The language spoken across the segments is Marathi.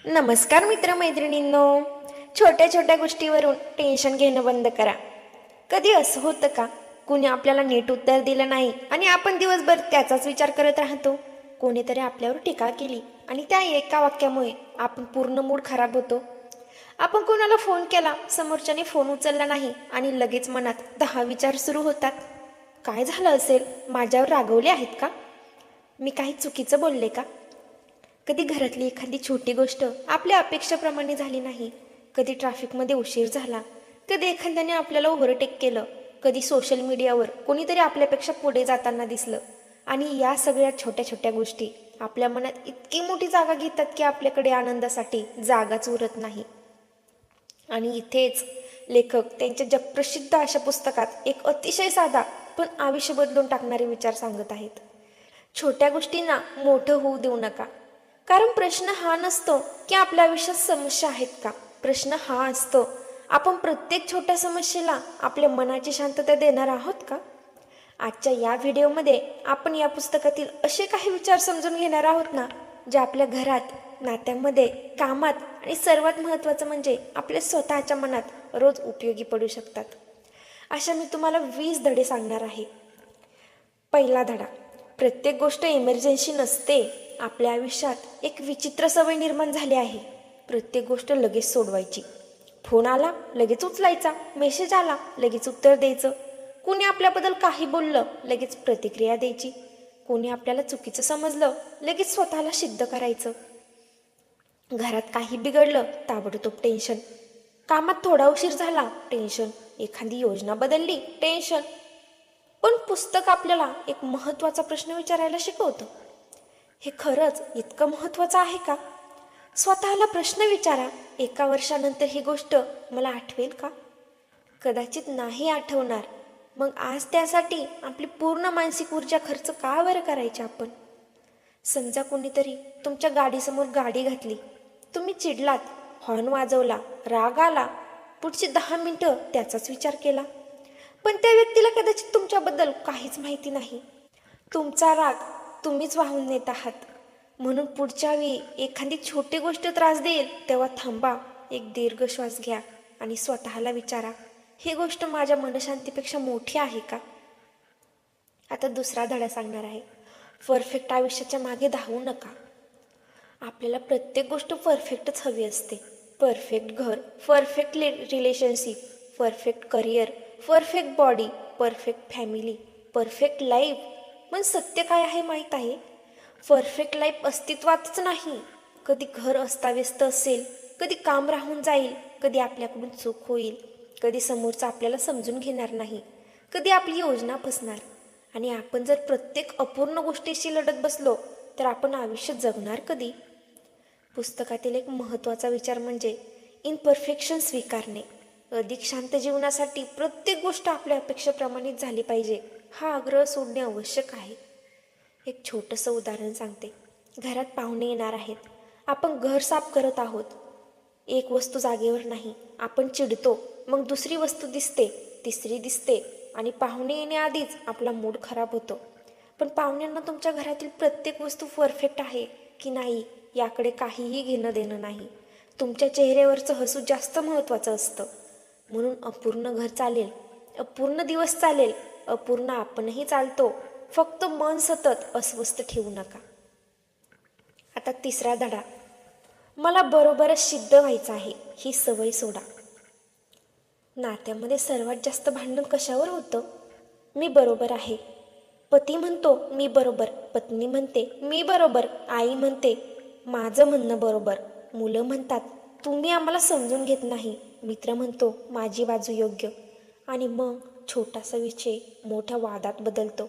नमस्कार मित्रमैत्रिणींनो. छोट्या छोट्या गोष्टीवरून टेन्शन घेणं बंद करा. कधी असं होतं का, कुणी आपल्याला नीट उत्तर दिलं नाही आणि आपण दिवसभर त्याचाच विचार करत राहतो. कोणीतरी आपल्यावर टीका केली आणि त्या एका वाक्यामुळे आपण पूर्ण मूड खराब होतो. आपण कोणाला फोन केला, समोरच्याने फोन उचलला नाही आणि लगेच मनात 10 विचार सुरू होतात. काय झालं असेल? माझ्यावर रागवले आहेत का? मी काही चुकीचं बोलले का? कधी घरातली एखादी छोटी गोष्ट आपल्या अपेक्षेप्रमाणे झाली नाही, कधी ट्रॅफिकमध्ये उशीर झाला, कधी एखाद्याने आपल्याला ओव्हरटेक केलं, कधी सोशल मीडियावर कोणीतरी आपल्यापेक्षा पुढे जाताना दिसलं. आणि या सगळ्या छोट्या छोट्या गोष्टी आपल्या मनात इतकी मोठी जागा घेतात की आपल्याकडे आनंदासाठी जागाच उरत नाही. आणि इथेच लेखक त्यांच्या जगप्रसिद्ध अशा पुस्तकात एक अतिशय साधा पण आयुष्य बदलून टाकणारे विचार सांगत आहेत. छोट्या गोष्टींना मोठं होऊ देऊ नका. कारण प्रश्न हा नसतो की आपल्या आयुष्यात समस्या आहेत का, प्रश्न हा असतो आपण प्रत्येक छोट्या समस्येला आपल्या मनाची शांतता देणार आहोत का. आजच्या या व्हिडिओमध्ये आपण या पुस्तकातील असे काही विचार समजून घेणार आहोत ना, जे आपल्या घरात, नात्यामध्ये, कामात आणि सर्वात महत्त्वाचं म्हणजे आपल्या स्वतःच्या मनात रोज उपयोगी पडू शकतात. अशा मी तुम्हाला 20 धडे सांगणार आहे. पहिला धडा: प्रत्येक गोष्ट इमर्जन्सी नसते. आपल्या आयुष्यात एक विचित्र सवय निर्माण झाली आहे, प्रत्येक गोष्ट लगेच सोडवायची. फोन आला लगेच उचलायचा, मेसेज आला लगेच उत्तर द्यायचं, कोणी आपल्याबद्दल काही बोललं लगेच प्रतिक्रिया द्यायची, कोणी आपल्याला चुकीचं समजलं लगेच स्वतःला सिद्ध करायचं. घरात काही बिघडलं ताबडतोब टेन्शन, कामात थोडा उशीर झाला टेन्शन, एखादी योजना बदलली टेन्शन. पण पुस्तक आपल्याला एक महत्त्वाचा प्रश्न विचारायला शिकवतं. हे खरंच इतकं महत्त्वाचं आहे का? स्वतःला प्रश्न विचारा, 1 वर्षानंतर ही गोष्ट मला आठवेल का? कदाचित नाही आठवणार. मग आज त्यासाठी आपली पूर्ण मानसिक ऊर्जा खर्च का बरं करायची आपण? समजा कोणीतरी तुमच्या गाडीसमोर गाडी घातली, तुम्ही चिडलात, हॉर्न वाजवला, राग आला, पुढची 10 मिनिटं त्याचाच विचार केला. पण त्या व्यक्तीला कदाचित तुमच्याबद्दल काहीच माहिती नाही. तुमचा राग तुम्हीच वाहून नेत आहात. म्हणून पुढच्या वेळी एखादी छोटी गोष्ट त्रास देईल तेव्हा थांबा, एक दीर्घ श्वास घ्या आणि स्वतःला विचारा, ही गोष्ट माझ्या मनशांतीपेक्षा मोठी आहे का? आता दुसरा धडा सांगणार आहे. परफेक्ट आयुष्याच्या मागे धावू नका. आपल्याला प्रत्येक गोष्ट परफेक्टच हवी असते. परफेक्ट घर, perfect relationship, perfect career, perfect body, perfect family, perfect life. पण सत्य काय आहे माहीत आहे? परफेक्ट लाईफ अस्तित्वातच नाही. कधी घर अस्ताव्यस्त असेल, कधी काम राहून जाईल, कधी आपल्याकडून चूक होईल, कधी समोरचा आपल्याला समजून घेणार नाही, कधी आपली योजना फसणार. आणि आपण जर प्रत्येक अपूर्ण गोष्टीशी लढत बसलो तर आपण आयुष्य जगणार कधी? पुस्तकातील एक महत्त्वाचा विचार म्हणजे इम्परफेक्शन स्वीकारणे. अधिक शांत जीवनासाठी प्रत्येक गोष्ट आपल्या अपेक्षेप्रमाणेच झाली पाहिजे हा आग्रह सोडणे आवश्यक आहे. एक छोटंसं उदाहरण सांगते. घरात पाहुणे येणार आहेत, आपण घर साफ करत आहोत, एक वस्तू जागेवर नाही, आपण चिडतो, मग दुसरी वस्तू दिसते, तिसरी दिसते आणि पाहुणे येण्याआधीच आपला मूड खराब होतो. पण पाहुण्यांना तुमच्या घरातील प्रत्येक वस्तू परफेक्ट आहे की नाही याकडे काहीही घेणं देणं नाही. तुमच्या चेहऱ्यावरचं हसू जास्त महत्त्वाचं असतं. म्हणून अपूर्ण घर चालेल, अपूर्ण दिवस चालेल, अपूर्ण आपणही चालतो, फक्त मन सतत अस्वस्थ ठेवू नका. आता तिसरा धडा: मला बरोबरच सिद्ध व्हायचं आहे ही सवय सोडा. नात्यामध्ये सर्वात जास्त भांडण कशावर होतं? मी बरोबर आहे. पती म्हणतो मी बरोबर, पत्नी म्हणते मी बरोबर, आई म्हणते माझं म्हणणं बरोबर, मुलं म्हणतात तुम्ही आम्हाला समजून घेत नाही, मित्र म्हणतो माझी बाजू योग्य. आणि मग छोटासा विषय मोठ्या वादात बदलतो.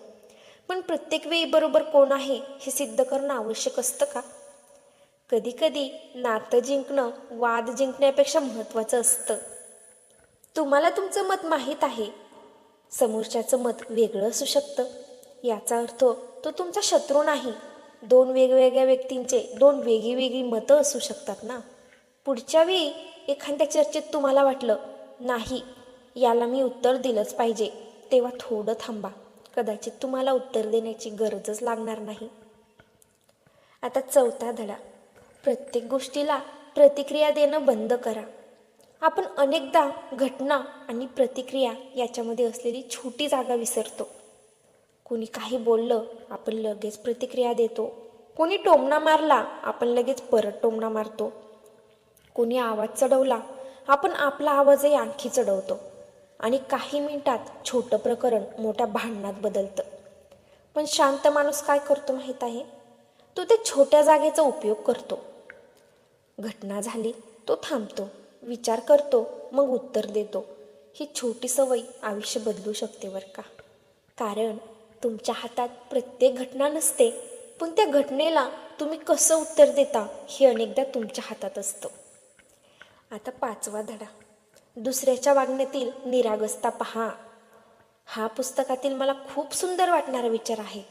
पण प्रत्येक वेळी बरोबर कोण आहे हे सिद्ध करणं आवश्यक असतं का? कधीकधी नातं जिंकणं वाद जिंकण्यापेक्षा महत्त्वाचं असतं. तुम्हाला तुमचं मत माहीत आहे, समोरच्याचं मत वेगळं असू शकतं. याचा अर्थ तो तुमचा शत्रू नाही. 2 वेगवेगळ्या व्यक्तींचे 2 वेगळी मतं असू शकतात ना. पुढच्या वेळी एखाद्या चर्चेत तुम्हाला वाटलं नाही याला मी उत्तर दिलंच पाहिजे, तेव्हा थोडं थांबा. कदाचित तुम्हाला उत्तर देण्याची गरजच लागणार नाही. आता चौथा धडा: प्रत्येक गोष्टीला प्रतिक्रिया देणं बंद करा. आपण अनेकदा घटना आणि प्रतिक्रिया याच्यामध्ये असलेली छोटी जागा विसरतो. कोणी काही बोललं आपण लगेच प्रतिक्रिया देतो. कोणी टोमणा मारला आपण लगेच परत टोमणा मारतो. कोणी आवाज चढवला आपण आपला आवाजही आणखी चढवतो. आणि काही मिनिटात छोटं प्रकरण मोठ्या भांडणात बदलतं. पण शांत माणूस काय करतो माहीत आहे? तो त्या छोट्या जागेचा उपयोग करतो. घटना झाली तो थांबतो, विचार करतो, मग उत्तर देतो. ही छोटी सवय आयुष्य बदलू शकते बरं का. कारण तुमच्या हातात प्रत्येक घटना नसते, पण त्या घटनेला तुम्ही कसं उत्तर देता हे अनेकदा तुमच्या हातात असतं. आता 5वा धडा, दुसऱ्याच्या वागण्यातील निरागसता पहा. हा पुस्तकातील मला खूप सुंदर वाटणारा विचार आहे.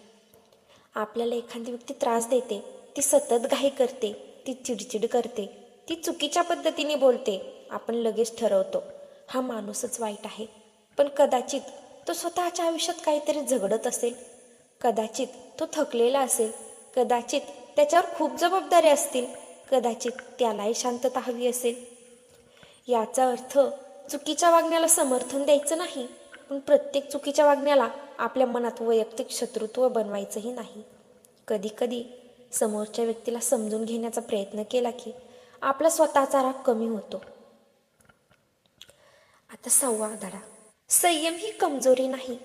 आपल्याला एखादी व्यक्ती त्रास देते, ती सतत घाई करते, ती चिडचिड करते, ती चुकीच्या पद्धतीने बोलते. आपण लगेच ठरवतो हा माणूसच वाईट आहे. पण कदाचित तो स्वतःच्या आयुष्यात काहीतरी झगडत असेल, कदाचित तो थकलेला असेल, कदाचित त्याच्यावर खूप जबाबदाऱ्या असतील, कदाचित त्यालाही शांतता हवी असेल. याचा अर्थ चुकीच्या वागण्याला समर्थन द्यायचं नाही, पण प्रत्येक चुकीच्या वागण्याला आपल्या मनात वैयक्तिक शत्रुत्व बनवायचंही नाही. कधीकधी समोरच्या व्यक्तीला समजून घेण्याचा प्रयत्न केला की आपला स्वतःचा राग कमी होतो. आता 6वा धडा, संयम ही कमजोरी नाही.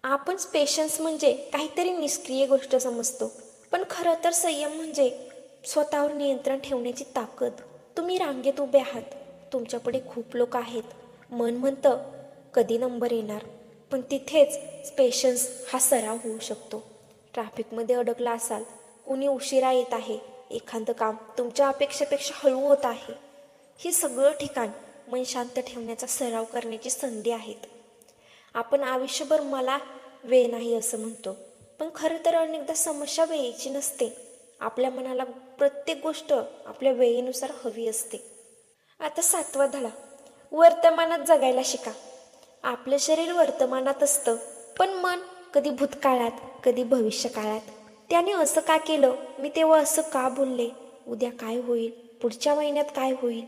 आपण पेशन्स म्हणजे काहीतरी निष्क्रिय गोष्ट समजतो, पण खरं तर संयम म्हणजे स्वतःवर नियंत्रण ठेवण्याची ताकद. तुम्ही रांगेत उभे आहात, तुमच्यापुढे खूप लोक आहेत. मन म्हणतं कधी नंबर येणार, पण तिथेच पेशन्स हा सराव होऊ शकतो. ट्रॅफिकमध्ये अडकला असाल, कोणी उशिरा येत आहे, एखादं काम तुमच्या अपेक्षेपेक्षा हळू होत आहे. ही सगळं ठिकाण मन शांत ठेवण्याचा सराव करण्याची संधी आहेत. आपण आयुष्यभर मला वेळ नाही असं म्हणतो, पण खरं तर अनेकदा समस्या वेळेची नसते. आपल्या मनाला प्रत्येक गोष्ट आपल्या वेळेनुसार हवी असते. आता 7वा धडा, वर्तमानात जगायला शिका. आपलं शरीर वर्तमानात असतं, पण मन कधी भूतकाळात, कधी भविष्यकाळात. त्याने असं का केलं, मी तेव्हा असं का बोलले, उद्या काय होईल, पुढच्या महिन्यात काय होईल,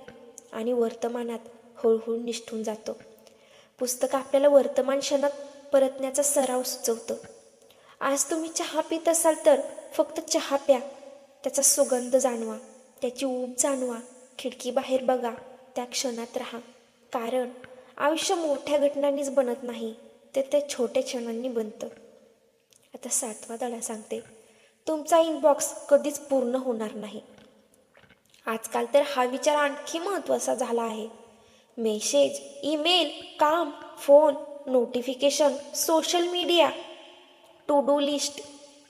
आणि वर्तमानात हळूहळू निष्ठून जातो. पुस्तक आपल्याला वर्तमान क्षणात परतण्याचा सराव सुचवतं. आज तुम्ही चहा पित असाल तर फक्त चहा प्या, त्याचा सुगंध जाणवा, त्याची ऊब जाणवा, खिडकी बाहेर बघा, त्या क्षणात राहा. कारण आयुष्य मोठ्या घटनांनीच बनत नाही, ते त्या छोट्या क्षणांनी बनतं. आता 7वा धडा सांगते, तुमचा इनबॉक्स कधीच पूर्ण होणार नाही. आजकाल तर हा विचार आणखी महत्त्वाचा झाला आहे. मेसेज, ईमेल, काम, phone, notification, social media, to do list.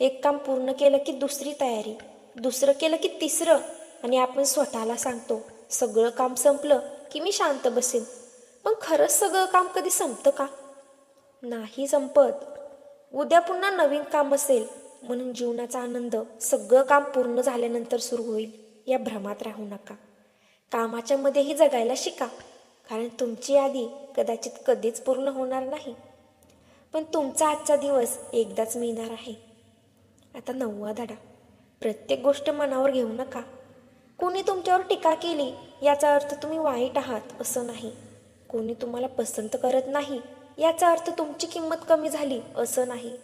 एक काम पूर्ण केलं की दुसरी तयारी, दुसरं केलं की तिसरं, आणि आपण स्वतःला सांगतो सगळं काम संपलं की मी शांत बसेन. पण खरंच सगळं काम कधी संपतं का? नाही संपत. उद्या पुन्हा नवीन काम असेल. म्हणून जीवनाचा आनंद सगळं काम पूर्ण झाल्यानंतर सुरू होईल या भ्रमात राहू नका. कामाच्या मध्येही जगायला शिका, कारण तुमची यादी कदाचित कधीच पूर्ण होणार नाही, पण तुमचा आजचा दिवस एकदाच मिळणार आहे. आता 9वा धडा, प्रत्येक गोष्ट मनावर घेऊ नका. कोणी तुमच्यावर टीका केली याचा अर्थ तुम्ही वाईट आहात असं नाही. कोणी तुम्हाला पसंत करत नाही याचा अर्थ तुमची किंमत कमी झाली असं नाही.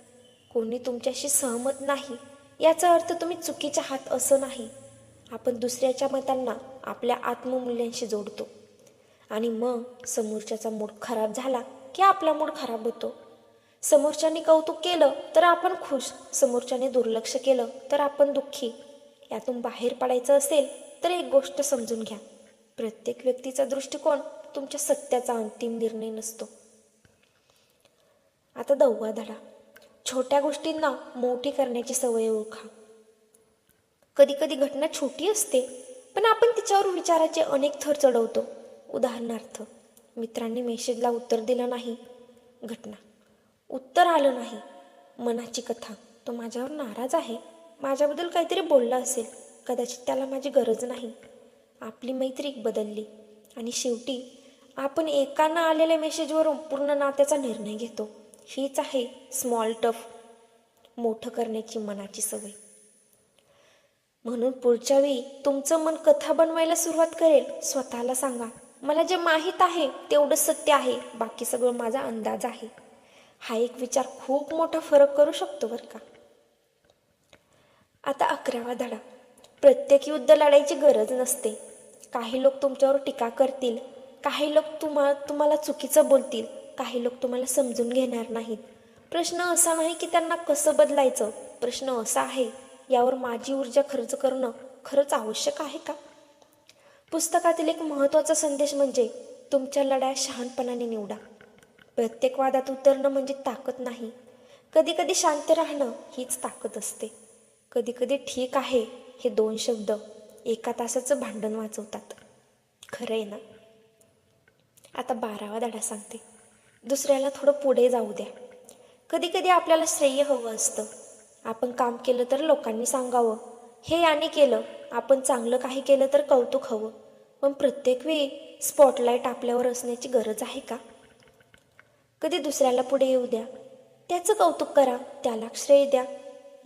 कोणी तुमच्याशी सहमत नाही याचा अर्थ तुम्ही चुकीचे आहात असं नाही. आपण दुसऱ्याच्या मतांना आपल्या आत्ममूल्यांशी जोडतो, आणि मग समोरच्याचा मूड खराब झाला की आपला मूड खराब होतो. समोरच्याने कौतुक केलं तर आपण खुश, समोरच्याने दुर्लक्ष केलं तर आपण दुःखी. यातून बाहेर पडायचं असेल तर एक गोष्ट समजून घ्या, प्रत्येक व्यक्तीचा दृष्टिकोन तुमच्या सत्याचा अंतिम निर्णय नसतो. आता 10वा धडा, छोट्या गोष्टींना मोठी करण्याची सवय ओळखा. कधी कधी घटना छोटी असते, पण आपण तिच्यावर विचाराचे अनेक थर चढवतो. उदाहरणार्थ, मित्रांनी मेसेजला उत्तर दिलं नाही, घटना. उत्तर आलं नाही, मनाची कथा. तो माझ्यावर नाराज आहे, माझ्याबद्दल काहीतरी बोलला असेल, कदाचित त्याला माझी गरज नाही. आपली मैत्री बदलली. आणि शेवटी आपण एकानं आलेल्या मेसेजवरून पूर्ण नात्याचा निर्णय घेतो. हीच आहे स्मॉल टफ मोठं करण्याची मनाची सवय. म्हणून पुढच्या वेळी तुमचं मन कथा बनवायला सुरुवात करेल, स्वतःला सांगा, मला जे माहीत आहे तेवढं सत्य आहे, बाकी सगळं माझा अंदाज आहे. हा एक विचार खूप मोठा फरक करू शकतो बरं का. आता 11वा धडा. प्रत्येक युद्ध लढायची गरज नसते. काही लोक तुमच्यावर टीका करतील, काही लोक तुम्हाला चुकीचं बोलतील, काही लोक तुम्हाला समजून घेणार नाहीत. प्रश्न असा नाही की त्यांना कसं बदलायचं, प्रश्न असा आहे, यावर माझी ऊर्जा खर्च करणं खरंच आवश्यक आहे का. पुस्तकातील एक महत्त्वाचा संदेश म्हणजे तुमच्या लढाया शहाणपणाने निवडा. प्रत्येक वादात उतरणं म्हणजे ताकद नाही. कधी कधी शांत राहणं हीच ताकद असते. कधी कधी ठीक आहे हे 2 शब्द एका तासाचं भांडण वाचवतात. खरं आहे ना. आता 12वा धडा सांगते. दुसऱ्याला थोडं पुढे जाऊ द्या. कधी कधी आपल्याला श्रेय हवं असतं. आपण काम केलं तर लोकांनी सांगावं, हे याने केलं. आपण चांगलं काही केलं तर कौतुक हवं. पण प्रत्येक वेळी स्पॉटलाईट आपल्यावर असण्याची गरज आहे का. कधी दुसऱ्याला पुढे येऊ द्या, त्याचं कौतुक करा, त्याला श्रेय द्या.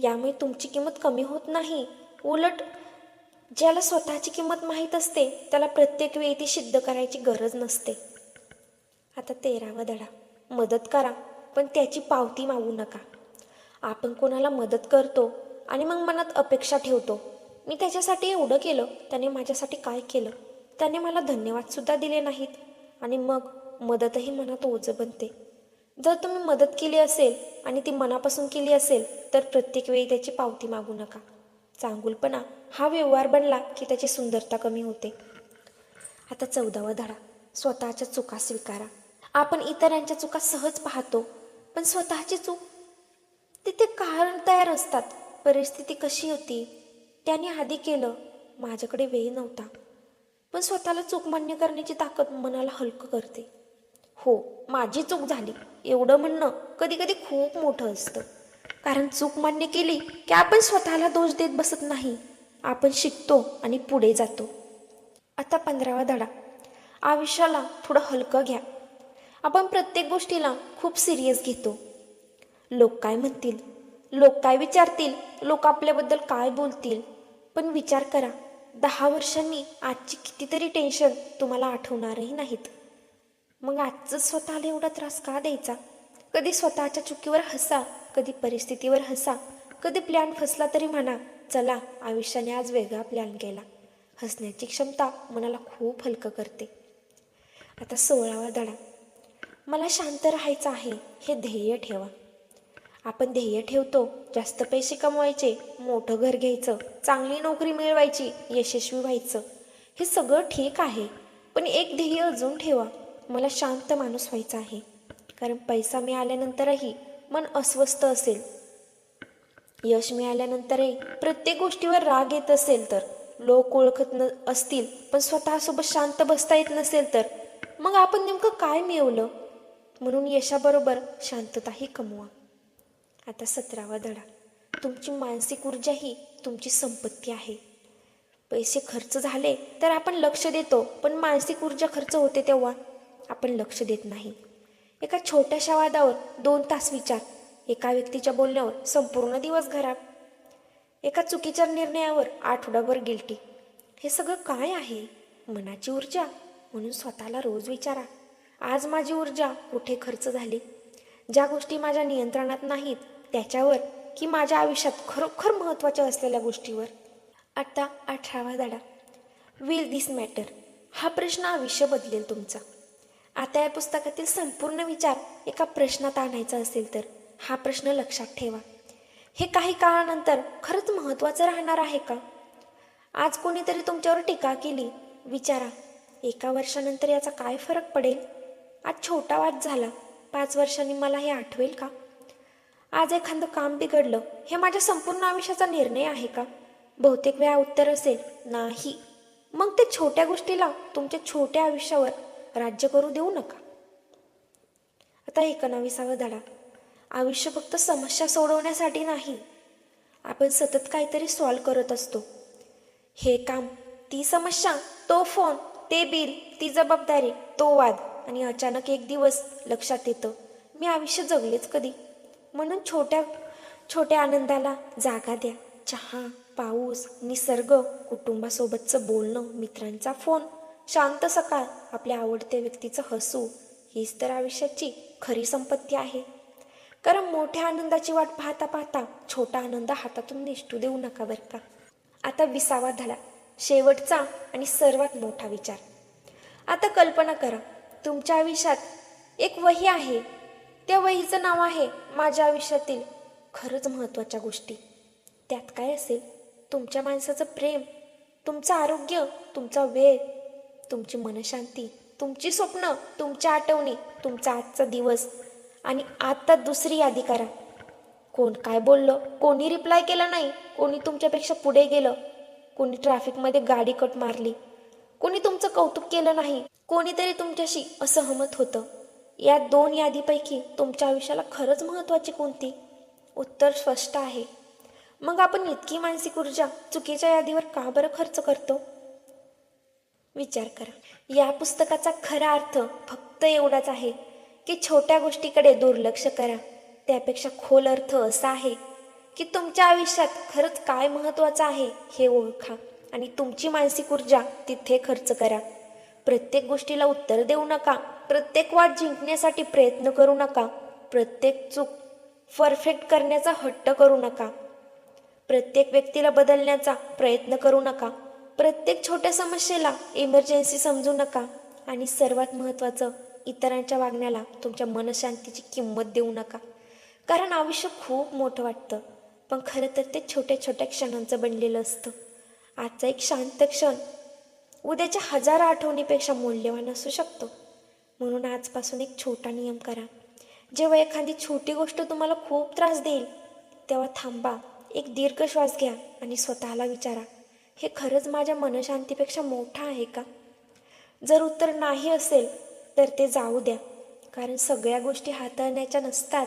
यामुळे तुमची किंमत कमी होत नाही. उलट ज्याला स्वतःची किंमत माहीत असते त्याला प्रत्येक वेळी ती सिद्ध करायची गरज नसते. आता 13वा धडा. मदत करा पण त्याची पावती मागू नका. आपण कोणाला मदत करतो आणि मग मनात अपेक्षा ठेवतो, मी त्याच्यासाठी एवढं केलं, त्याने माझ्यासाठी काय केलं, त्याने मला धन्यवादसुद्धा दिले नाहीत, आणि मग मदतही मनात ओझं बनते. जर तुम्ही मदत केली असेल आणि ती मनापासून केली असेल तर प्रत्येक वेळी त्याची पावती मागू नका. चांगुलपणा हा व्यवहार बनला की त्याची सुंदरता कमी होते. आता 14वा धडा. स्वतःच्या चुका स्वीकारा. आपण इतरांच्या चुका सहज पाहतो, पण स्वतःची चूक तिथे कारण तयार असतात. परिस्थिती कशी होती, त्याने आधी केलं, माझ्याकडे वेळ नव्हता. पण स्वतःला चूक मान्य करण्याची ताकद मनाला हलकं करते. हो, माझी चूक झाली एवढं म्हणणं कधी कधी खूप मोठं असतं. कारण चूक मान्य केली की आपण स्वतःला दोष देत बसत नाही. आपण शिकतो आणि पुढे जातो. आता 15वा धडा. आयुष्याला थोडं हलकं घ्या. आपण प्रत्येक गोष्टीला खूप सिरियस घेतो. लोक काय म्हणतील, लोक काय विचारतील, लोक आपल्याबद्दल काय बोलतील. पण विचार करा, 10 वर्षांनी आजची कितीतरी टेन्शन तुम्हाला आठवणारही नाहीत. मग आजच स्वतःला एवढा त्रास का द्यायचा. कधी स्वतःच्या चुकीवर हसा, कधी परिस्थितीवर हसा, कधी प्लॅन फसला तरी म्हणा, चला आयुष्याने आज वेगळा प्लॅन केला. हसण्याची क्षमता मनाला खूप हलकं करते. आता 16वा धडा. मला शांत राहायचं आहे हे ध्येय ठेवा. आपण ध्येय ठेवतो, जास्त पैसे कमवायचे, मोठं घर घ्यायचं, चांगली नोकरी मिळवायची, यशस्वी व्हायचं. हे सगळं ठीक आहे, पण एक ध्येय अजून ठेवा, मला शांत माणूस व्हायचा आहे. कारण पैसा मिळाल्यानंतरही मन अस्वस्थ असेल, यश मिळाल्यानंतरही प्रत्येक गोष्टीवर राग येत असेल तर, लोक ओळखत असतील पण स्वतःसोबत शांत बसता येत नसेल तर, मग आपण नेमकं काय मिळवलं. म्हणून यशाबरोबर शांतताही कमवा. आता 17वा धडा. तुमची मानसिक ऊर्जा ही तुमची संपत्ती आहे. पैसे खर्च झाले तर आपण लक्ष देतो, पण मानसिक ऊर्जा खर्च होते तेव्हा आपण लक्ष देत नाही. एका छोट्याशा वादावर 2 तास विचार, एका व्यक्तीच्या बोलण्यावर संपूर्ण दिवस खराब, एका चुकीच्या निर्णयावर आठवडाभर गिल्टी. हे सगळं काय आहे. मनाची ऊर्जा. म्हणून स्वतःला रोज विचारा, आज माझी ऊर्जा कुठे खर्च झाली. ज्या गोष्टी माझ्या नियंत्रणात नाहीत त्याच्यावर, की माझ्या आयुष्यात खरोखर महत्त्वाच्या असलेल्या गोष्टीवर. आता 18वा धडा. Will this matter. हा प्रश्न आयुष्य बदलेल तुमचा. आता या पुस्तकातील संपूर्ण विचार एका प्रश्नात आणायचा असेल तर हा प्रश्न लक्षात ठेवा. हे काही काळानंतर खरंच महत्त्वाचं राहणार आहे का. आज कोणीतरी तुमच्यावर टीका केली, विचारा 1 वर्षानंतर याचा काय फरक पडेल. आज छोटा वाद झाला, 5 वर्षांनी मला हे आठवेल का. आज एखादं काम बिघडलं, हे माझ्या संपूर्ण आयुष्याचा निर्णय आहे का. बहुतेक वेळा उत्तर असेल नाही. मग ते छोट्या गोष्टीला तुमच्या छोट्या आयुष्यावर राज्य करू देऊ नका. आता 19वा धडा. आयुष्य फक्त समस्या सोडवण्यासाठी नाही. आपण सतत काहीतरी सॉल्व करत असतो. हे काम, ती समस्या, तो फोन, ते बिल, ती जबाबदारी, तो वाद, आणि अचानक एक दिवस लक्षात येतं, मी आयुष्य जगलेच कधी. म्हणून छोट्या छोट्या आनंदाला जागा द्या. चहा, पाऊस, निसर्ग, कुटुंबासोबतचं बोलणं, मित्रांचा फोन, शांत सकाळ, आपल्या आवडत्या व्यक्तीचं हसू, हीच तर आयुष्याची खरी संपत्ती आहे. कारण मोठ्या आनंदाची वाट पाहता पाहता छोटा आनंद हातातून निसटू देऊ नका बरं का. आता 20वा झाला, शेवटचा आणि सर्वात मोठा विचार. आता कल्पना करा, तुमच्या आयुष्यात एक वही आहे. त्या वहीचं नाव आहे माझ्या आयुष्यातील खरंच महत्त्वाच्या गोष्टी. त्यात काय असेल? तुमच्या माणसाचं प्रेम, तुमचं आरोग्य, तुमचा वेळ, तुमची मनशांती, तुमची स्वप्न, तुमच्या आठवणी, तुमचा आजचा दिवस. आणि आता दुसरी यादी करा. कोण काय बोललं, कोणी रिप्लाय केला नाही, कोणी तुमच्यापेक्षा पुढे गेलं, कोणी ट्रॅफिकमध्ये गाडी कट मारली, कोणी तुमचं कौतुक केलं नाही, कोणीतरी तुमच्याशी असहमत होतं. या 2 यादीपैकी तुमच्या आयुष्याला खरंच महत्त्वाची कोणती? उत्तर स्पष्ट आहे. मग आपण इतकी मानसिक ऊर्जा चुकीच्या यादीवर का बरं खर्च करतो? विचार करा. या पुस्तकाचा खरा अर्थ फक्त एवढाच आहे की छोट्या गोष्टीकडे दुर्लक्ष करा. त्यापेक्षा खोल अर्थ असा आहे की तुमच्या आयुष्यात खरंच काय महत्त्वाचं आहे हे ओळखा आणि तुमची मानसिक ऊर्जा तिथे खर्च करा. प्रत्येक गोष्टीला उत्तर देऊ नका. प्रत्येक वाट जिंकण्यासाठी प्रयत्न करू नका. प्रत्येक चूक परफेक्ट करण्याचा हट्ट करू नका. प्रत्येक व्यक्तीला बदलण्याचा प्रयत्न करू नका. प्रत्येक छोट्या समस्येला इमर्जन्सी समजू नका. आणि सर्वात महत्त्वाचं, इतरांच्या वागण्याला तुमच्या मनशांतीची किंमत देऊ नका. कारण आयुष्य खूप मोठं वाटतं, पण खरं तर ते छोट्या छोट्या क्षणांचं बनलेलं असतं. आजचा एक शांत क्षण उद्याच्या 1000 आठवणीपेक्षा मौल्यवान असू शकतो. म्हणून आजपासून एक छोटा नियम करा. जेव्हा एखादी छोटी गोष्ट तुम्हाला खूप त्रास देईल, तेव्हा थांबा, एक दीर्घ श्वास घ्या आणि स्वतःला विचारा, हे खरंच माझ्या मनशांतीपेक्षा मोठं आहे का? जर उत्तर नाही असेल तर ते जाऊ द्या. कारण सगळ्या गोष्टी हाताळण्याच्या नसतात,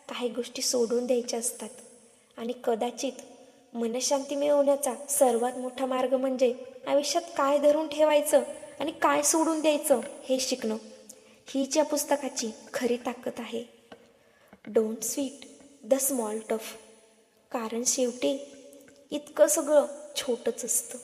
काही गोष्टी सोडून द्यायच्या असतात. आणि कदाचित मनशांती मिळवण्याचा सर्वात मोठा मार्ग म्हणजे आयुष्यात काय धरून ठेवायचं आणि काय सोडून द्यायचं हे शिकणं. हीच या पुस्तकाची खरी ताकद आहे. Don't sweet the small tough. कारण शेवटी इतकं सगळं छोटंच असतं.